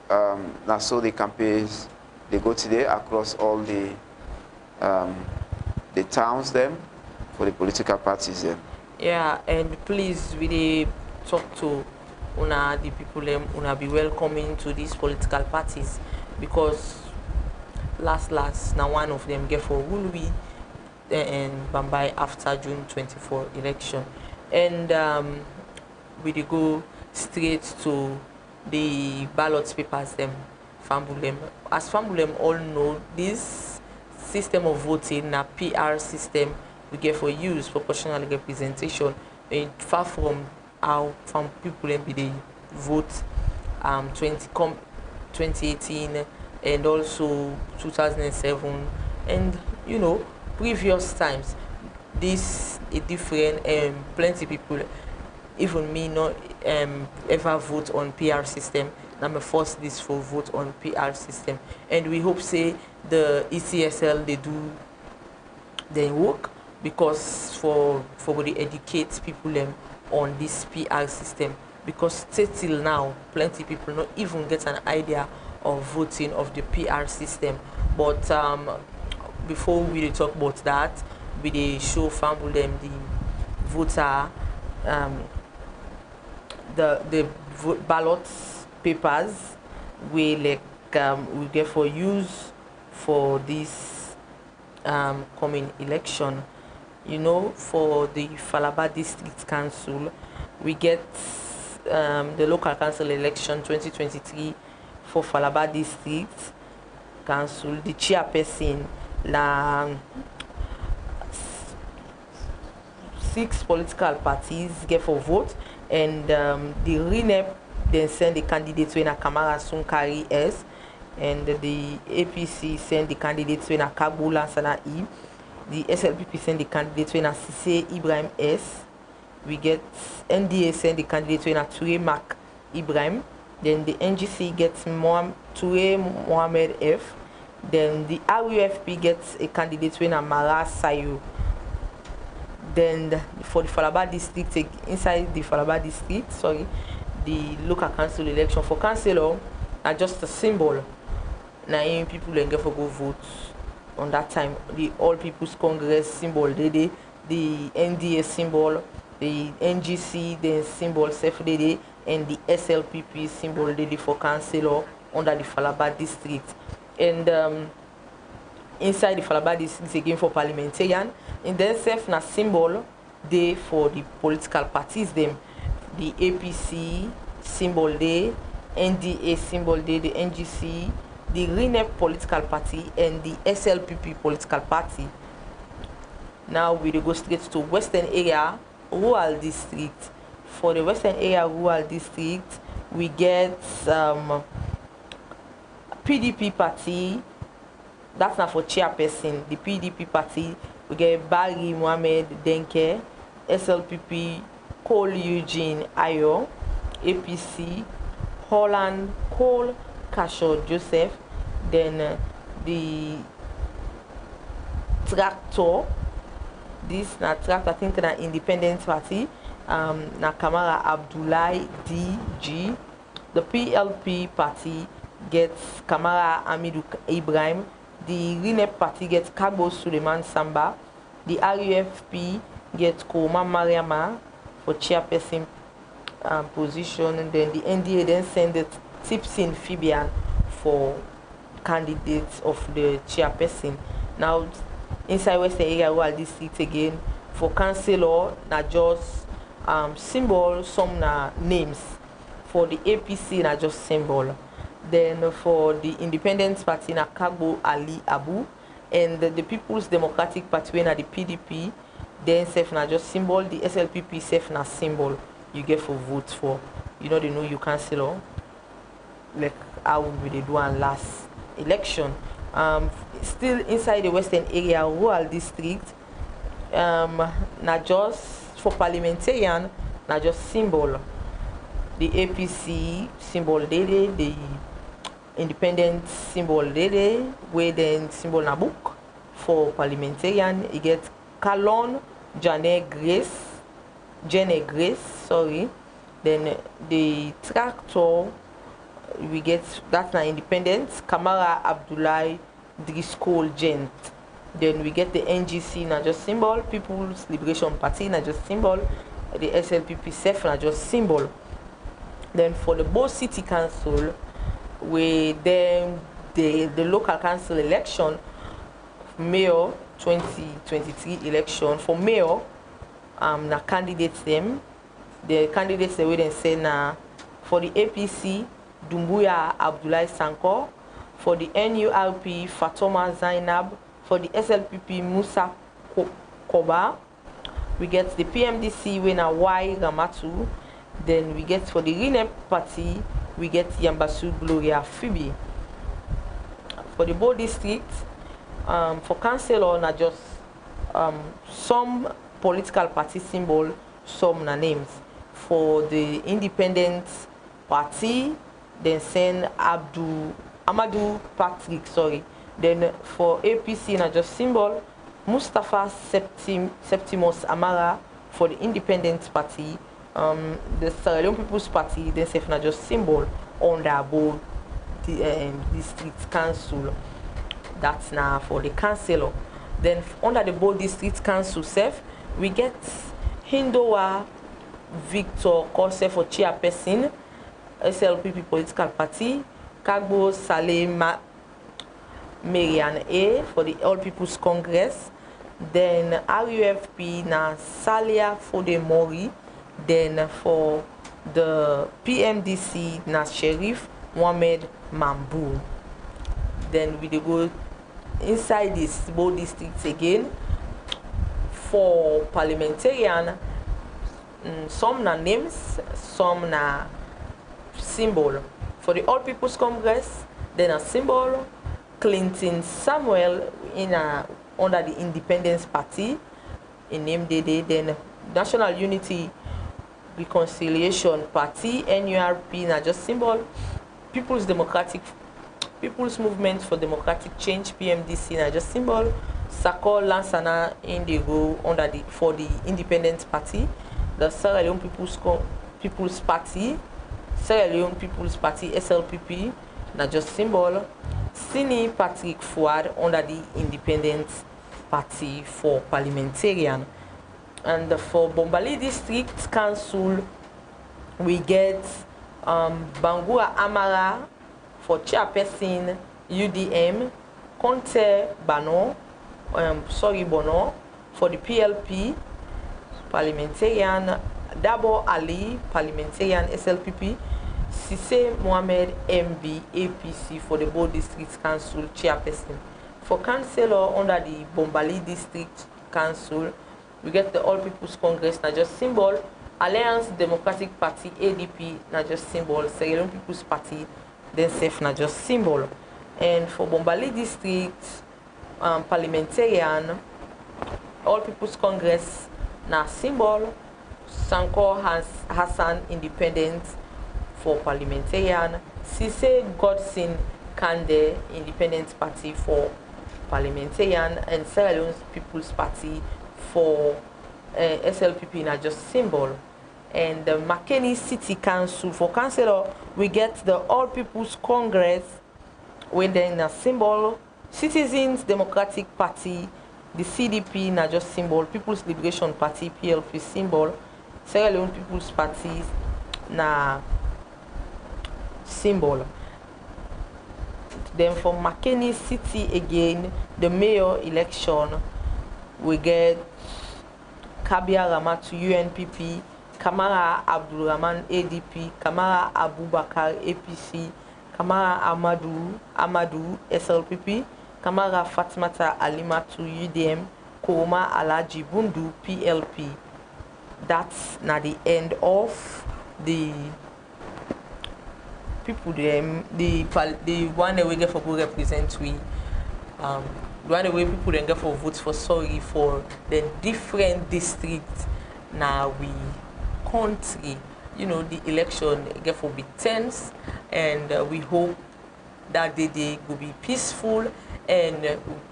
[SPEAKER 3] now so the campaigns, they go today across all the towns them for the political parties them.
[SPEAKER 2] Yeah, and please, we dey talk to una the people them, una be welcoming to these political parties, because last now one of them get for Wulwi and Bambai after June 24 election, and we dey go straight to the ballot papers them. Fambulem, as Fambulem all know, this system of voting na PR system we get for use proportional representation, and far from how from people be they vote 2018 and also 2007, and previous times. This is different. Plenty people, even me, not ever vote on PR system. I'm force this for vote on PR system, and we hope say the ECSL they do their work, because for the educate people on this PR system, because till now plenty people not even get an idea of voting of the PR system. But before we talk about that, we dey show family them the voter the ballot papers we we get for use for this coming election. For the Falaba District Council, we get the local council election 2023 for Falaba District Council. The chairperson, la 6 political parties get for vote, and the RENEP then send the candidates when a Kamara Sunkari S, and the APC send the candidates when a Kabula Sana E. The SLPP send the candidates when a Sise Ibrahim S. We get NDA send the candidates when a Toure Mak Ibrahim. Then the NGC gets Toure Mohamed F. Then the RUFP gets a candidate when a Mara Sayo. Then for the Falaba district, inside the Falaba district, the local council election for councillor are just a symbol. Now people then get for go vote on that time. The All People's Congress symbol, the NDA symbol, the NGC the symbol CFDD, and the SLPP symbol for councillor under the Falaba district. And inside the Falaba district again for parliamentarian, and then self na symbol day for the political parties them. The APC symbol day, NDA symbol day, the NGC, the RENEP political party, and the SLPP political party. Now we go straight to Western Area Rural District. For the Western Area Rural District, we get PDP party. That's not for chairperson. The PDP party, we get Barry Mohamed Denke, SLPP Cole Eugene Ayo, APC Holland Cole Kasho Joseph. Then the tractor, this na tractor, I think na independent party, na Kamara Abdullahi DG. The PLP party gets Kamara Amidou Ibrahim. The RENEP party gets Kabo Suleiman Samba. The RUFP gets Koroma Mariama for chairperson position, and then the NDA then send it Tipsin Fibian for candidates of the chairperson. Now inside Western Area Rural District again for councillor na just symbol, some na names. For the APC na just symbol. Then for the Independent Party na Kagbo Ali Abu, and the People's Democratic Party na the PDP, then self na just symbol. The SLPP self na symbol you get for votes for. You know they know you councillor, like how we they do one last election. Still inside the Western Area Rural District, na just for parliamentarian na just symbol. The APC symbol dede, the independent symbol dede, where then symbol na book. For parliamentarian, you get Salone Jane Grace, sorry. Then the tractor, we get that's na independent, Kamara Abdullahi Driscoll Gent. Then we get the NGC na just symbol, People's Liberation Party na just symbol, the SLPP self na just symbol. Then for the Bo City Council, with them the local council election, mayor 2023 election for mayor, na candidates them. The candidates they will then say na for the APC Dumbuya Abdullahi Sanko, for the NURP Fatoma Zainab, for the SLPP Musa Koba. We get the PMDC winner Y Ramatu. Then we get for the RENEP party, we get Yambasu Gloria Phoebe. For the Bo district, for councillor na just some political party symbol, some na names. For the independent party, then send Amadou Patrick, sorry. Then for APC na just symbol, Mustafa Septimus Amara. For the independent party, the Salone People's Party, then self na just symbol under both the district council. That's now for the councillor. Then under the both district council self, we get Hindowa Victor Kose for chairperson, SLPP political party, Kagbo Saleh Marian A for the All People's Congress. Then RUFP na Salia Fode Mori Then for the PMDC, na Sheriff Mohammed Mambu. Then we dey go inside this both districts again. For parliamentarian, some na names, some na symbol. For the All People's Congress, then a symbol, Clinton Samuel under the Independence Party, in name Dede. Then National Unity Reconciliation Party, NURP, na just symbol. People's Movement for Democratic Change, PMDC, na just symbol. Sakol Lansana Indigo for the Independent Party. The Sierra Leone People's Party, Sierra Leone People's Party, SLPP, na just symbol. Sini Patrick Fuad under the Independent Party for parliamentarian. And for Bombali District Council, we get Bangura Amara for chairperson UDM, Conte Bono for the PLP parliamentarian, Dabo Ali parliamentarian SLPP, Sise Mohammed MB APC for the Bo District Council chairperson. For councillor under the Bombali District Council, we get the All People's Congress, na just symbol. Alliance Democratic Party ADP, na just symbol. Sierra Leone People's Party, then SEF, na just symbol. And for Bombali District parliamentarian, All People's Congress, na symbol. Sanko Hassan Independent for parliamentarian. Sise Godson Kande Independent Party for parliamentarian, and Sierra Leone People's Party for SLPP, na just symbol. And the Makeni City Council, for councillor, we get the All People's Congress, with then a symbol. Citizens Democratic Party, the CDP, na just symbol. People's Liberation Party, PLP, symbol. Sierra Leone People's Party, na symbol. Then for Makeni City again, the mayor election, we get Kabia Ramatu UNPP, Kamara Abdulrahman ADP, Kamara Abubakar APC, Kamara Amadou SLPP, Kamara Fatmata Alimatu UDM, Koroma Alaji Bundu PLP. That's not the end of the people them, the one that we get for who represent we, the one that we people then get for votes for the different districts now we country. You know, the election get for be tense, and we hope that they will be peaceful, and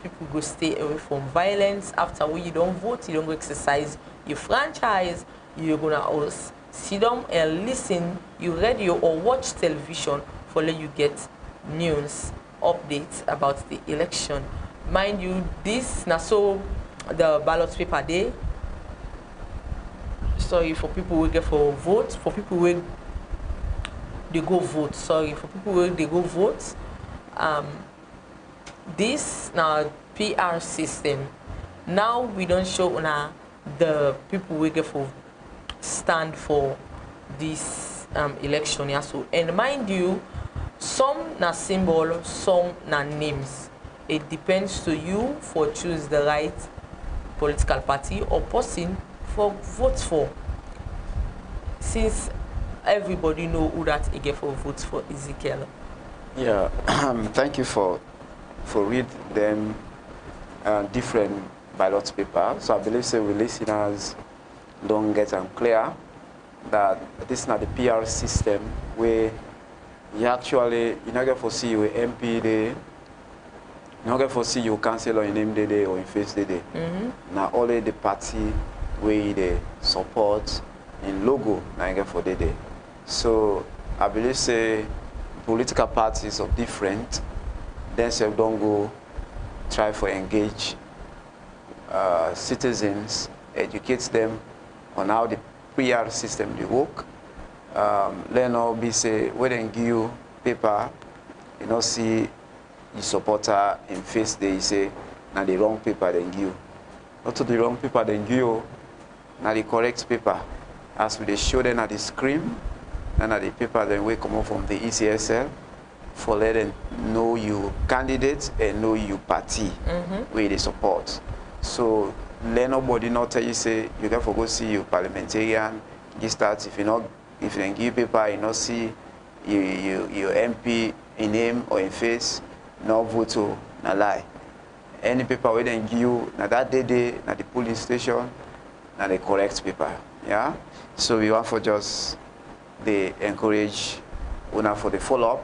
[SPEAKER 2] people go stay away from violence. After you don't vote, you don't go exercise your franchise, you're gonna sit down and listen, you radio or watch television for let you get news updates about the election. Mind you, this now so the ballot paper day. Sorry, for people who get for vote, for people who they go vote. Sorry, for people who they go vote. This now PR system. Now we don't show now the people who get for stand for this election. Yeah, so and mind you, some na symbol, some na names. It depends to you for choose the right political party or person for vote for. Since everybody know who that he get for vote for Ezekiel.
[SPEAKER 3] Yeah, thank you for read them different ballot paper. So I believe so we listeners don't get clear that this is not the PR system where you actually you not get to see your MP day, you not get to see your councillor in name day or in face day. Now only the party where they support in logo now you get for the day. So I believe say political parties are different. Then so don't go try for engage citizens, educate them on how the PR system they work. Let not be say when they give you paper, you know see the supporter in face day say now the wrong paper they give you. Not to the wrong paper they give you, now the correct paper as we dey show them at the screen and at the paper then we come up from the ECSL for let them know you candidate and know you party where they support. So let nobody not tell you say you can go see you parliamentarian, you start if you then give paper, you not see your MP in name or in face, no vote to na lie. Any paper we then give you na that day na the polling station na the correct paper. Yeah. So we want for just they encourage una for the follow-up,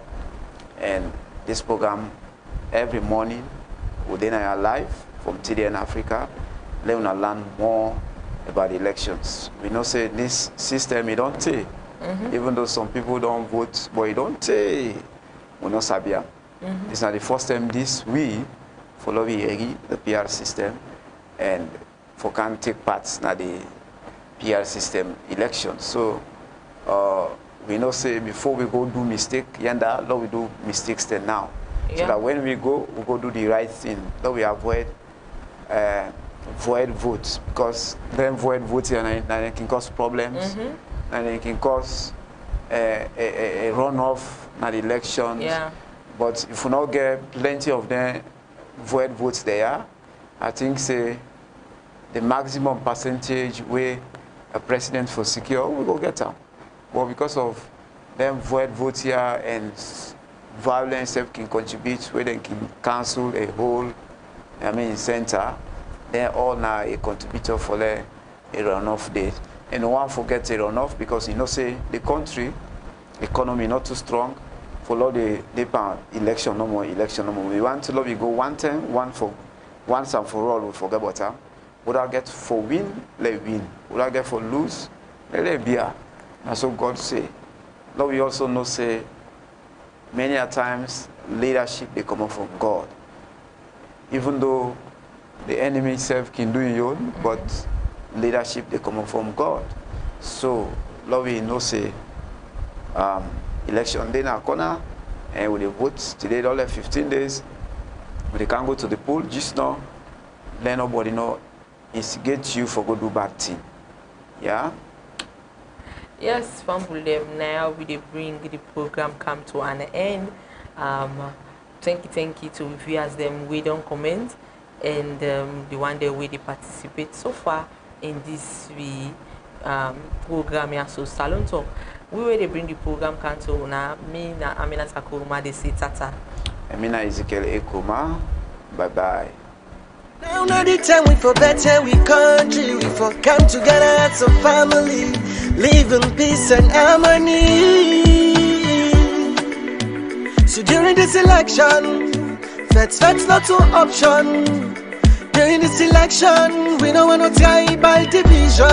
[SPEAKER 3] and this program every morning within our life from TDN Africa, let una learn more about the elections. We know say this system it don't take. Even though some people don't vote, but it don't take. We know Sabia. This is not the first time this we follow the PR system and for can take part in the PR system election. So we know say before we go do mistake, yanda, we do mistakes then now. Yeah. So that when we go do the right thing. That we avoid void votes, because then void votes and it can cause problems and it can cause a runoff in the elections.
[SPEAKER 2] Yeah.
[SPEAKER 3] But if we not get plenty of them void votes there, I think say the maximum percentage where a president for secure, we go get them. But because of them void votes here and violence that can contribute, where they can cancel a whole, center, they're all now a contributor for a runoff date. And no one forgets a runoff because you know say the country economy not too strong. Follow the election no more. We want to go one time, once and for all. We forget about them. Would I get for win, let win. Would I get for lose, let be. That's what God say. Lord, we also know say many a times leadership they come up from God. Even though the enemy itself can do it own, but leadership they come up from God. So Lord, we know say election day na corner, and with the votes today, all 15 days, but they can't go to the poll. Just now, let nobody know instigate you for go do bad thing. Yeah.
[SPEAKER 2] Yes, Fambulev, now we bring the program come to an end. Thank you to viewers them we don't comment and the one day we they participate so far in this program here. So Salone Talk. We will bring the program come to now. Me na Aminata Koroma they say tata.
[SPEAKER 3] Aminata Ezekiel Koroma. Bye bye.
[SPEAKER 1] Now not the time we for better we country, we for come together as a family, live in peace and harmony. So during this election, that's not an option. During this election, we don't want no tribal division.